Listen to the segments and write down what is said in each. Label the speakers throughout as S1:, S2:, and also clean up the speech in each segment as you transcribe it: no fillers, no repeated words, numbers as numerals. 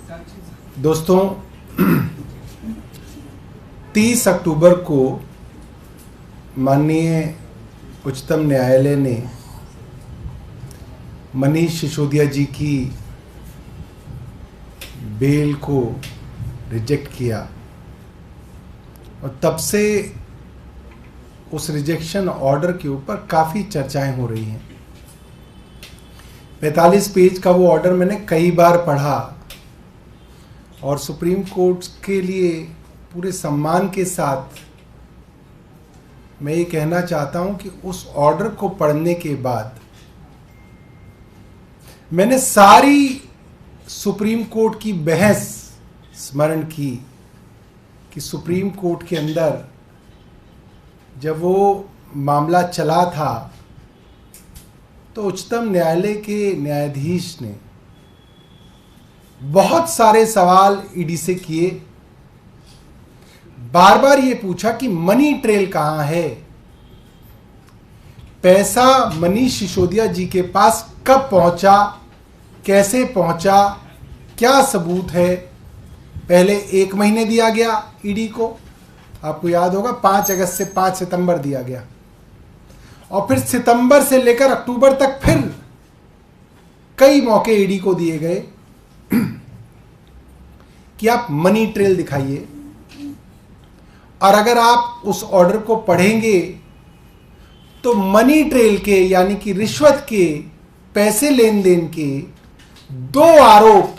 S1: दोस्तों, 30 अक्टूबर को माननीय उच्चतम न्यायालय ने मनीष सिसोदिया जी की बेल को रिजेक्ट किया और तब से उस रिजेक्शन ऑर्डर के ऊपर काफ़ी चर्चाएं हो रही हैं। 45 पेज का वो ऑर्डर मैंने कई बार पढ़ा और सुप्रीम कोर्ट के लिए पूरे सम्मान के साथ मैं ये कहना चाहता हूं कि उस ऑर्डर को पढ़ने के बाद मैंने सारी सुप्रीम कोर्ट की बहस स्मरण की कि सुप्रीम कोर्ट के अंदर जब वो मामला चला था तो उच्चतम न्यायालय के न्यायाधीश ने बहुत सारे सवाल ईडी से किए, बार बार ये पूछा कि मनी ट्रेल कहां है, पैसा मनीष सिसोदिया जी के पास कब पहुंचा, कैसे पहुंचा, क्या सबूत है। पहले 1 महीने दिया गया ईडी को, आपको याद होगा 5 अगस्त से 5 सितंबर दिया गया और फिर सितंबर से लेकर अक्टूबर तक फिर कई मौके ईडी को दिए गए कि आप मनी ट्रेल दिखाइए। और अगर आप उस ऑर्डर को पढ़ेंगे तो मनी ट्रेल के यानी कि रिश्वत के, पैसे लेन देन के 2 आरोप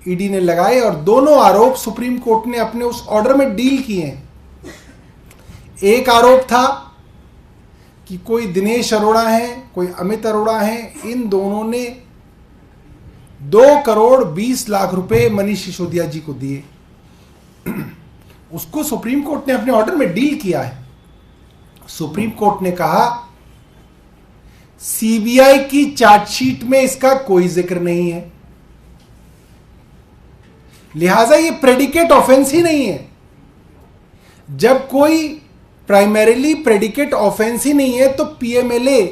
S1: ईडी ने लगाए और दोनों आरोप सुप्रीम कोर्ट ने अपने उस ऑर्डर में डील किए हैं। एक आरोप था कि कोई दिनेश अरोड़ा है, कोई अमित अरोड़ा है, इन दोनों ने 2 करोड़ 20 लाख रुपए मनीष सिसोदिया जी को दिए। उसको सुप्रीम कोर्ट ने अपने ऑर्डर में डील किया है। सुप्रीम कोर्ट ने कहा सीबीआई की चार्जशीट में इसका कोई जिक्र नहीं है, लिहाजा ये प्रेडिकेट ऑफेंस ही नहीं है। जब कोई प्राइमरीली प्रेडिकेट ऑफेंस ही नहीं है तो पीएमएलए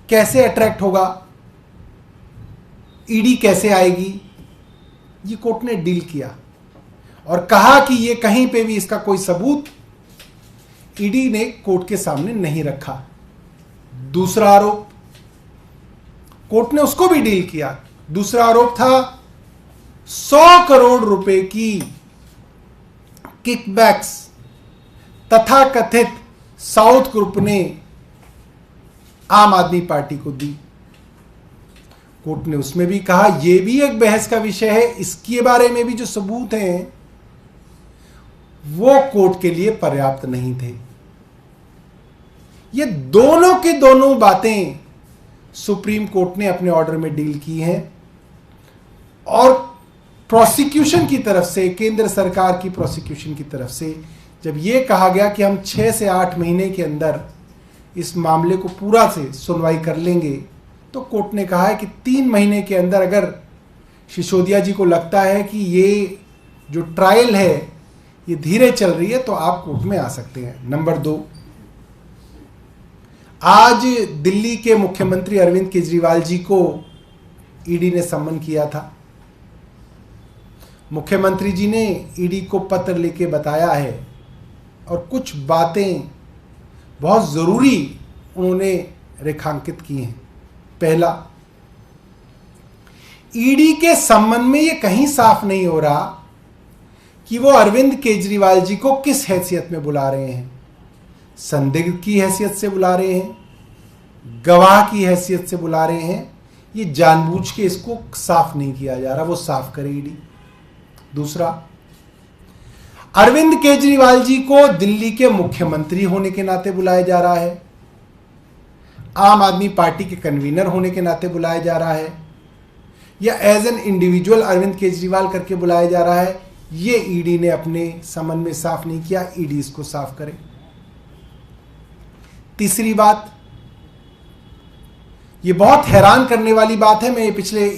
S1: कैसे अट्रैक्ट होगा, ईडी कैसे आएगी। ये कोर्ट ने डील किया और कहा कि ये कहीं पे भी इसका कोई सबूत ईडी ने कोर्ट के सामने नहीं रखा। दूसरा आरोप, कोर्ट ने उसको भी डील किया। दूसरा आरोप था 100 करोड़ रुपए की किकबैक्स तथा कथित साउथ ग्रुप ने आम आदमी पार्टी को दी। कोर्ट ने उसमें भी कहा यह भी एक बहस का विषय है, इसके बारे में भी जो सबूत हैं वो कोर्ट के लिए पर्याप्त नहीं थे। ये दोनों के दोनों बातें सुप्रीम कोर्ट ने अपने ऑर्डर में डील की हैं और प्रोसिक्यूशन की तरफ से, केंद्र सरकार की प्रोसिक्यूशन की तरफ से जब यह कहा गया कि हम 6 से 8 महीने के अंदर इस मामले को पूरा से सुनवाई कर लेंगे, तो कोर्ट ने कहा है कि 3 महीने के अंदर अगर सिसोदिया जी को लगता है कि ये जो ट्रायल है ये धीरे चल रही है तो आप कोर्ट में आ सकते हैं। नंबर 2, आज दिल्ली के मुख्यमंत्री अरविंद केजरीवाल जी को ईडी ने सम्मन किया था। मुख्यमंत्री जी ने ईडी को पत्र लेके बताया है और कुछ बातें बहुत जरूरी उन्होंने रेखांकित की हैं। पहला, ईडी के सम्मन में यह कहीं साफ नहीं हो रहा कि वो अरविंद केजरीवाल जी को किस हैसियत में बुला रहे हैं। संदिग्ध की हैसियत से बुला रहे हैं, गवाह की हैसियत से बुला रहे हैं, ये जानबूझ के इसको साफ नहीं किया जा रहा, वो साफ करे ईडी। दूसरा, अरविंद केजरीवाल जी को दिल्ली के मुख्यमंत्री होने के नाते बुलाया जा रहा है, आम आदमी पार्टी के कन्वीनर होने के नाते बुलाया जा रहा है, या as an individual Arvind Kejriwal करके बुलाया जा रहा है। ये ईडी ने अपने समन में साफ नहीं किया, ईडी इसको साफ करे। तीसरी बात, ये बहुत हैरान करने वाली बात है, मैं ये पिछले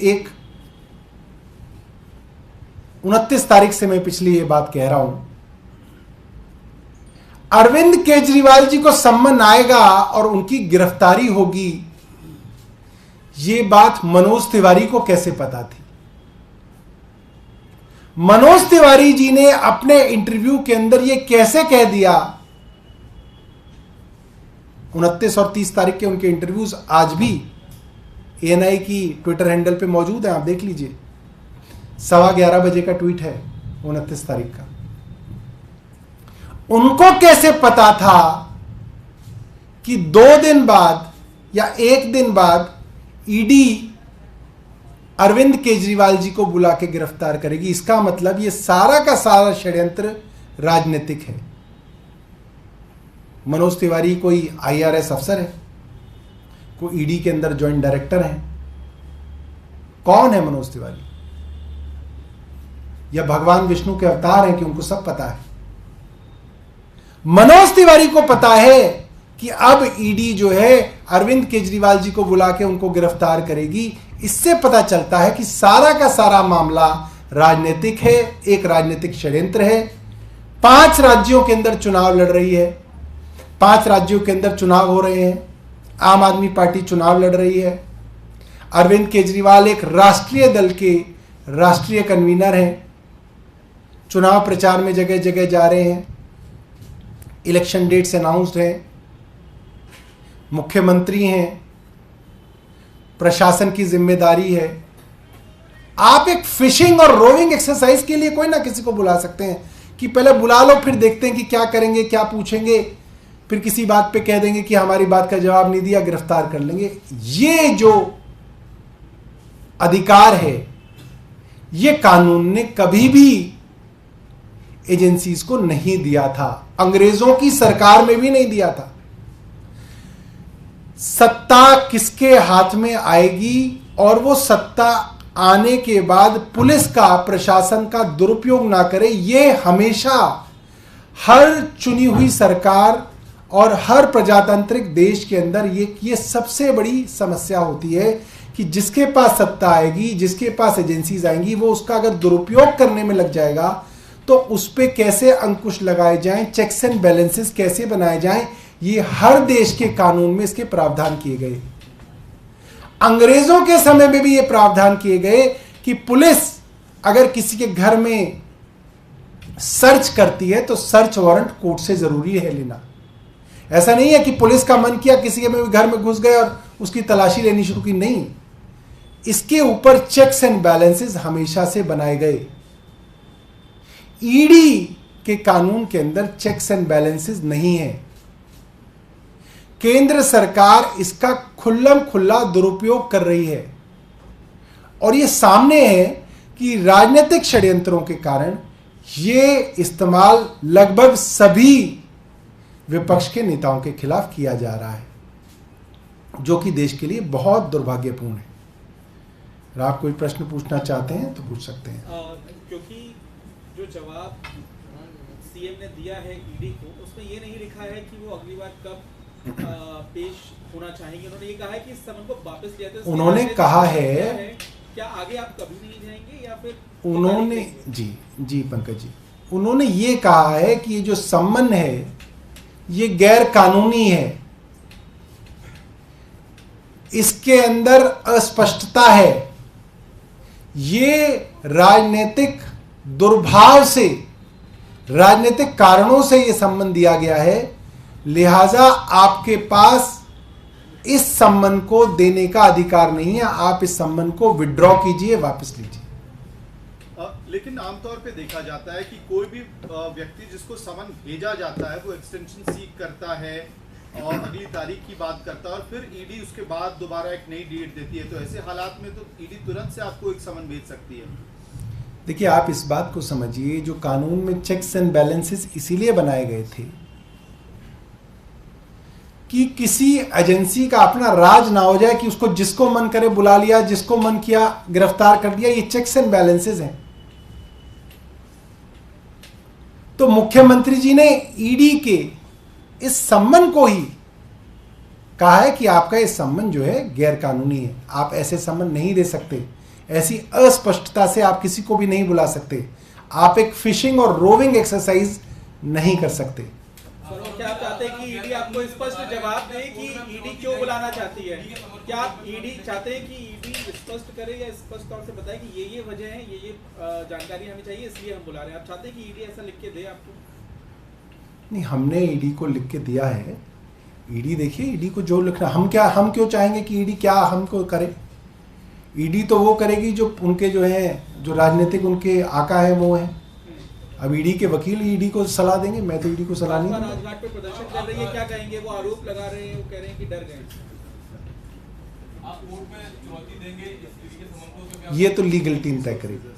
S1: 29 तारीख से मैं पिछली ये बात कह रहा हूं। अरविंद केजरीवाल जी को सम्मन आएगा और उनकी गिरफ्तारी होगी, ये बात मनोज तिवारी को कैसे पता थी? मनोज तिवारी जी ने अपने इंटरव्यू के अंदर यह कैसे कह दिया, 29 और 30 तारीख के उनके इंटरव्यूज आज भी एएनआई की ट्विटर हैंडल पे मौजूद है, आप देख लीजिए। 11:15 बजे का ट्वीट है 29 तारीख का। उनको कैसे पता था कि 2 दिन बाद या 1 दिन बाद ईडी अरविंद केजरीवाल जी को बुला के गिरफ्तार करेगी? इसका मतलब ये सारा का सारा षड्यंत्र राजनीतिक है। मनोज तिवारी कोई आईआरएस अफसर है, कोई ईडी के अंदर ज्वाइंट डायरेक्टर है? कौन है मनोज तिवारी? या भगवान विष्णु के अवतार हैं कि उनको सब पता है? मनोज तिवारी को पता है कि अब ईडी जो है अरविंद केजरीवाल जी को बुला के उनको गिरफ्तार करेगी। इससे पता चलता है कि सारा का सारा मामला राजनीतिक है, एक राजनीतिक षड्यंत्र है। 5 राज्यों के अंदर चुनाव लड़ रही है, 5 राज्यों के अंदर चुनाव हो रहे हैं। आम आदमी पार्टी चुनाव लड़ रही है। अरविंद केजरीवाल एक राष्ट्रीय दल के राष्ट्रीय कन्वीनर हैं, चुनाव प्रचार में जगह जगह जा रहे हैं। इलेक्शन डेट्स अनाउंस्ड हैं, मुख्यमंत्री हैं, प्रशासन की जिम्मेदारी है। आप एक फिशिंग और रोविंग एक्सरसाइज के लिए कोई ना किसी को बुला सकते हैं कि पहले बुला लो, फिर देखते हैं कि क्या करेंगे, क्या पूछेंगे, फिर किसी बात पे कह देंगे कि हमारी बात का जवाब नहीं दिया, गिरफ्तार कर लेंगे। ये जो अधिकार है, ये कानून ने कभी भी एजेंसीज को नहीं दिया था, अंग्रेजों की सरकार में भी नहीं दिया था। सत्ता किसके हाथ में आएगी और वो सत्ता आने के बाद पुलिस का, प्रशासन का दुरुपयोग ना करे, ये हमेशा हर चुनी हुई सरकार और हर प्रजातांत्रिक देश के अंदर ये सबसे बड़ी समस्या होती है कि जिसके पास सत्ता आएगी, जिसके पास एजेंसीज आएंगी, वो उसका अगर दुरुपयोग करने में लग जाएगा तो उस पर कैसे अंकुश लगाए जाएं, चेक्स एंड बैलेंसेस कैसे बनाए जाएं, ये हर देश के कानून में इसके प्रावधान किए गए। अंग्रेजों के समय में भी ये प्रावधान किए गए कि पुलिस अगर किसी के घर में सर्च करती है तो सर्च वारंट कोर्ट से जरूरी है लेना। ऐसा नहीं है कि पुलिस का मन किया किसी के घर में घुस गए और उसकी तलाशी लेनी शुरू की, नहीं। इसके ऊपर चेक्स एंड बैलेंसेस हमेशा से बनाए गए। ईडी के कानून के अंदर चेक्स एंड बैलेंसेस नहीं है। केंद्र सरकार इसका खुल्लम खुल्ला दुरुपयोग कर रही है और यह सामने है कि राजनीतिक षड्यंत्रों के कारण यह इस्तेमाल लगभग सभी विपक्ष के नेताओं के खिलाफ किया जा रहा है, जो कि देश के लिए बहुत दुर्भाग्यपूर्ण है। अगर आप कोई प्रश्न पूछना चाहते हैं तो पूछ सकते हैं।
S2: क्योंकि जो जवाब सीएम ने दिया है ईडी को, उसमें ये नहीं लिखा है कि वो अगली बार कब पेश होना चाहेंगे। उन्होंने ये कहा है कि इस समन को वापस लिया था।
S1: उन्होंने कहा है,
S2: क्या आगे आप कभी नहीं जाएंगे या फिर
S1: उन्होंने जी पंकज जी, उन्होंने ये कहा है कि ये जो सम्मन है ये गैर कानूनी है, इसके अंदर अस्पष्टता है, ये राजनीतिक दुर्भाव से, राजनीतिक कारणों से ये सम्मन दिया गया है, लिहाजा आपके पास इस सम्मन को देने का अधिकार नहीं है, आप इस सम्मन को विड्रॉ कीजिए, वापस लीजिए।
S3: लेकिन आमतौर पे देखा जाता है कि कोई भी व्यक्ति जिसको समन भेजा जाता है वो एक्सटेंशन सीक करता है और अगली तारीख की बात करता है और फिर ईडी उसके बाद दोबारा एक नई डेट देती है। तो ऐसे हालात में तो ईडी तुरंत से आपको एक समन भेज सकती है।
S1: देखिए, आप इस बात को समझिए, जो कानून में चेक्स एंड बैलेंसेस इसीलिए बनाए गए थे कि किसी एजेंसी का अपना राज ना हो जाए कि उसको जिसको मन करे बुला लिया, जिसको मन किया गिरफ्तार कर दिया। ये चेक्स एंड बैलेंसेस हैं। तो मुख्यमंत्री जी ने ईडी के इस सम्मन को ही कहा है कि आपका ये सम्मन जो है गैर कानूनी है, आप ऐसे सम्मन नहीं दे सकते, ऐसी अस्पष्टता से आप किसी को भी नहीं बुला सकते, आप एक फिशिंग और रोविंग एक्सरसाइज नहीं कर सकते।
S2: क्या आप चाहते हैं कि ईडी आपको स्पष्ट जवाब दे कि ईडी क्यों बुलाना चाहती है? क्या आप ईडी चाहते हैं कि ईडी स्पष्ट करें या स्पष्ट तौर से बताएं कि ये वजह है, ये जानकारी हमें चाहिए, इसलिए हम बुला रहे हैं। आप चाहते हैं कि ईडी ऐसा लिख के दे आपको?
S1: नहीं, हमने ईडी को लिख के दिया है। ईडी देखिए, ईडी को जो लिखना, हम क्यों चाहेंगे कि ईडी क्या हमको करे? ईडी तो वो करेगी जो उनके जो है, जो राजनीतिक उनके आका है वो है। अब ईडी के वकील ईडी को सलाह देंगे, मैं तो ईडी को सलाह नहीं दूंगा।
S2: राजघाट पे प्रदर्शन कर रही है, क्या कहेंगे? वो आरोप लगा रहे हैं, वो कह रहे हैं कि डर गए।
S4: आप कोर्ट में चुनौती देंगे इस ईडी के समर्थकों को?
S1: ये तो लीगल टीम तय करेगी।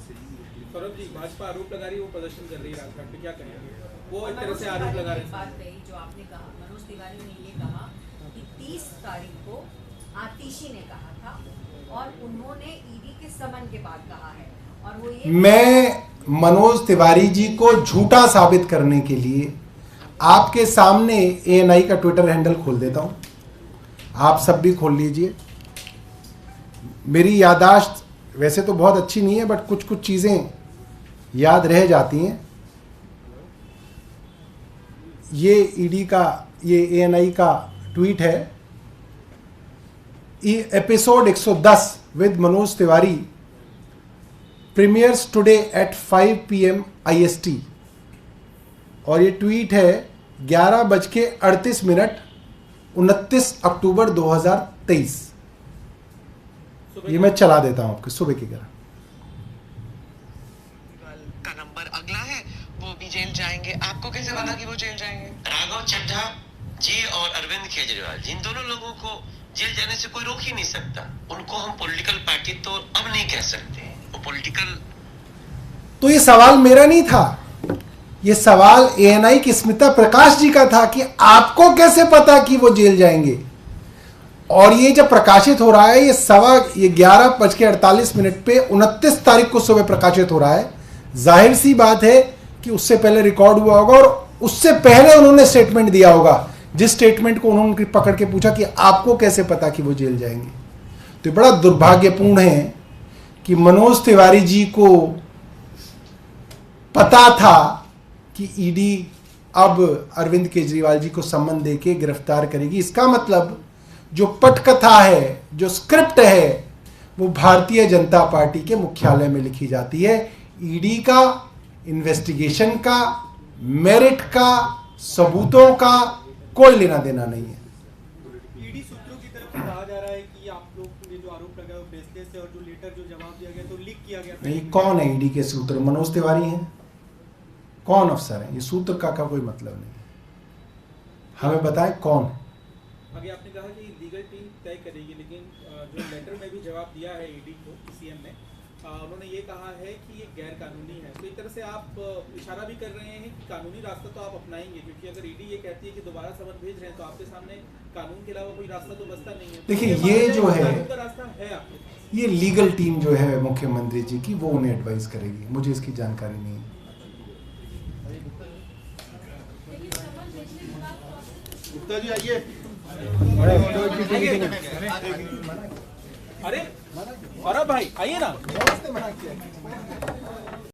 S2: सौरभ जी, भाजपा आरोप लगा रही है वो प्रदर्शन कर रही है राजघाट पे, क्या कहेंगे? वो एक तरह से आरोप लगा रहे हैं।
S5: बात रही जो आपने कहा, मनोज तिवारी ने ये कहा कि 30 तारीख को आतिशी ने कहा था और उन्होंने ईडी के समन के बाद कहा है, और वो ये
S1: मैं मनोज तिवारी जी को झूठा साबित करने के लिए आपके सामने एएनआई का ट्विटर हैंडल खोल देता हूं, आप सब भी खोल लीजिए। मेरी याददाश्त वैसे तो बहुत अच्छी नहीं है, बट कुछ कुछ चीजें याद रह जाती हैं। ये ईडी का, ये एएनआई का ट्वीट है। Episode 110 with Manoj Tiwari premiers today at 5 PM IST, और ये ट्वीट है 11:38 29 अक्टूबर 2023। ये मैं चला देता हूं आपके सुबह की 11
S6: का नंबर अगला है, वो भी जेल जाएंगे। आपको कैसे पता कि वो जेल जाएंगे?
S7: राघव चड्ढा जी और अरविंद केजरीवाल जी, इन दोनों लोगों को जेल जाने से कोई रोक ही नहीं सकता। उनको हम पॉलिटिकल पार्टी तो अब नहीं कह सकते, वो पॉलिटिकल।
S1: तो ये सवाल मेरा नहीं था, ये सवाल एएनआई की स्मिता प्रकाश जी का था कि आपको कैसे पता कि वो जेल जाएंगे। और ये जब प्रकाशित हो रहा है, ये 11:48 पे 29 तारीख को सुबह प्रकाशित हो रहा है। जाहिर सी बात है कि उससे पहले रिकॉर्ड हुआ होगा और उससे पहले उन्होंने स्टेटमेंट दिया होगा, जिस स्टेटमेंट को उन्होंने पकड़ के पूछा कि आपको कैसे पता कि वो जेल जाएंगे। तो बड़ा दुर्भाग्यपूर्ण है कि मनोज तिवारी जी को पता था कि ईडी अब अरविंद केजरीवाल जी को सम्मन देके गिरफ्तार करेगी। इसका मतलब जो पटकथा है, जो स्क्रिप्ट है, वो भारतीय जनता पार्टी के मुख्यालय में लिखी जाती है। ईडी का, इन्वेस्टिगेशन का, मेरिट का, सबूतों का कोई लेना देना नहीं है।
S2: ईडी सूत्रों की तरफ से कहा जा रहा है कि आप लोग ने जो आरोप लगाया वो बेस्टेज है, और जो लेटर जो जवाब दिया गया तो लीक किया गया।
S1: नहीं, कौन है ईडी के सूत्र? मनोज तिवारी हैं। कौन अफसर है? ये सूत्र का कोई मतलब नहीं है। हमें बताएं कौन है।
S2: आगे आपने कहा कि लीगल टीम तय करेगी, लेकिन जो लेटर में भी जवाब दिया है ईडी को, सीएम ने, उन्होंने ये कहा है कि ये गैर कानूनी है। तो एक तरह से आप इशारा भी कर रहे हैं कि कानूनी रास्ता तो आप अपनाएंगे, क्योंकि अगर ईडी ये कहती है कि दोबारा समन भेज रहे हैं तो आपके सामने कानून के अलावा कोई रास्ता तो बचता नहीं है।
S1: देखिए, ये जो है,
S2: कानून का रास्ता है आपके पास।
S1: ये लीगल टीम जो है मुख्यमंत्री जी की, वो उन्हें एडवाइस करेगी, मुझे इसकी जानकारी नहीं है।
S3: गुप्ता जी आइए।
S2: अरे सौरभ भाई आइए ना।